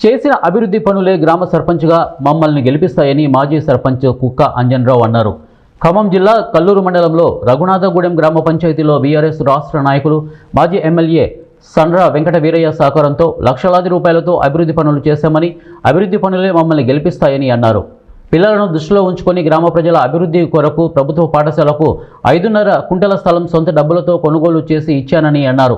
చేసిన అభివృద్ధి పనులే గ్రామ సర్పంచ్గా మమ్మల్ని గెలిపిస్తాయని మాజీ సర్పంచ్ కుక్క అంజన్రావు అన్నారు. ఖమ్మం జిల్లా కల్లూరు మండలంలో రఘునాథగూడెం గ్రామ పంచాయతీలో బీఆర్ఎస్ రాష్ట్ర నాయకులు మాజీ ఎమ్మెల్యే సండ్ర వెంకట వీరయ్య సహకారంతో లక్షలాది రూపాయలతో అభివృద్ధి పనులు చేశామని, అభివృద్ధి పనులే మమ్మల్ని గెలిపిస్తాయని అన్నారు. పిల్లలను దృష్టిలో ఉంచుకొని గ్రామ ప్రజల అభివృద్ధి కొరకు ప్రభుత్వ పాఠశాలకు 5.5 కుంటల స్థలం సొంత డబ్బులతో కొనుగోలు చేసి ఇచ్చానని అన్నారు.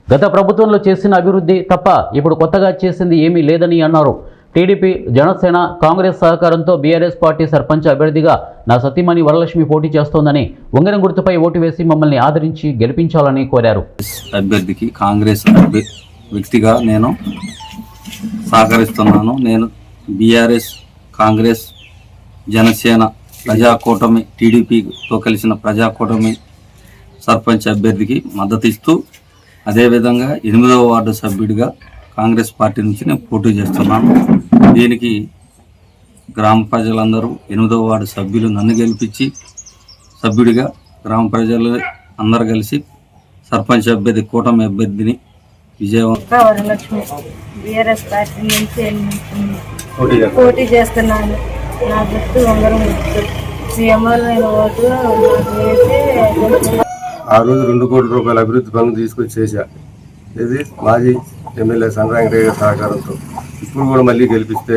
గత ప్రభుత్వంలో చేసిన అభివృద్ధి తప్ప ఇప్పుడు కొత్తగా చేసింది ఏమీ లేదని అన్నారు. టీడీపీ, జనసేన, కాంగ్రెస్ సహకారంతో బీఆర్ఎస్ పార్టీ సర్పంచ్ అభ్యర్థిగా నా సతీమణి వరలక్ష్మి పోటీ చేస్తోందని, ఉంగరం గుర్తుపై ఓటు వేసి మమ్మల్ని ఆదరించి గెలిపించాలని కోరారు. అభ్యర్థికి కాంగ్రెస్ వ్యక్తిగా నేను సహకరిస్తున్నాను. నేను బీఆర్ఎస్, కాంగ్రెస్, జనసేన ప్రజాకూటమి, టీడీపీతో కలిసిన ప్రజాకూటమి సర్పంచ్ అభ్యర్థికి మద్దతు ఇస్తూ, అదేవిధంగా 8వ వార్డు సభ్యుడిగా కాంగ్రెస్ పార్టీ నుంచి నేను పోటీ చేస్తున్నాను. దీనికి గ్రామ ప్రజలందరూ 8వ వార్డు సభ్యులు నన్ను గెలిపించి సభ్యుడిగా గ్రామ ప్రజలు అందరు కలిసి సర్పంచ్ అభ్యర్థి, కూటమి అభ్యర్థిని విజయవంతం వరలక్ష్మి బీఆర్ఎస్ పార్టీ నుంచి పోటీ చేస్తున్నాను. నా గుర్తు ఉంగరం గుర్తు. సీఎంఆర్ ఓటు వేసి ఆ రోజు 2 కోట్ల రూపాయల అభివృద్ధి పనులు తీసుకొచ్చి చేశా. ఇది మాజీ ఎమ్మెల్యే సండ్ర వెంకటయ్య సహకారంతో. ఇప్పుడు కూడా మళ్ళీ గెలిపిస్తే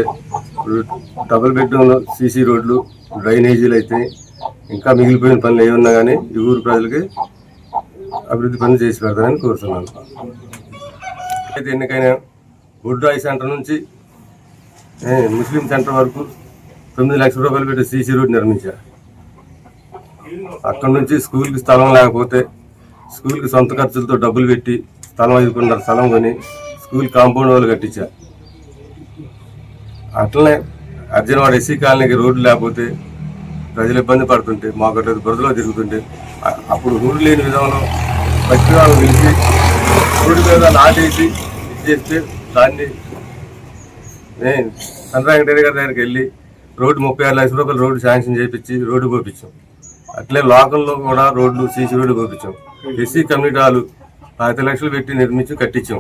డబుల్ బెడ్రూమ్లో సీసీ రోడ్లు, డ్రైనేజీలు అయితే ఇంకా మిగిలిపోయిన పనులు ఏమన్నా కానీ ఈ ఊరు ప్రజలకి అభివృద్ధి పనులు చేసి పెడతానని కోరుతున్నాను. అయితే ఎన్నికైనా బుడ్రాయి సెంటర్ నుంచి ముస్లిం సెంటర్ వరకు 9 లక్షల రూపాయలు పెట్టి సీసీ రోడ్ నిర్మించా. అక్కడి నుంచి స్కూల్కి స్థలం లేకపోతే స్కూల్కి సొంత ఖర్చులతో డబ్బులు పెట్టి స్థలం 5.5 స్థలం కొని స్కూల్ కాంపౌండ్ వాళ్ళు కట్టించా. అట్లనే అర్జునవాడ ఎస్సీ కాలనీకి రోడ్లు లేకపోతే ప్రజలు ఇబ్బంది పడుతుంటే, మాకు బురదలో తిరుగుతుంటే, అప్పుడు రోడ్డు లేని విధంలో పచ్చి వాళ్ళు పిలిచి రోడ్డు మీద నాటేసి ఇచ్చేస్తే దాన్ని సండ్ర వెంకటయ్య గారి దగ్గరికి వెళ్ళి రోడ్డు 36 లక్షల రూపాయలు రోడ్డు శాంక్షన్ చేయించి రోడ్డు పోపించాం. అట్లే లోకల్లో కూడా రోడ్లు సీసీ రోడ్డు పోపించాం. ఎస్సీ కమ్యూనిటీ హాలు 5 లక్షలు పెట్టి నిర్మించి కట్టించాం.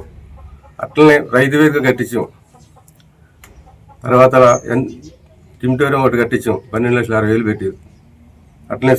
అట్లనే రైతు వేదిక కట్టించాం. తర్వాత టిమ్టోరియం ఒకటి కట్టించాం 12,60,000 పెట్టి. అట్లనే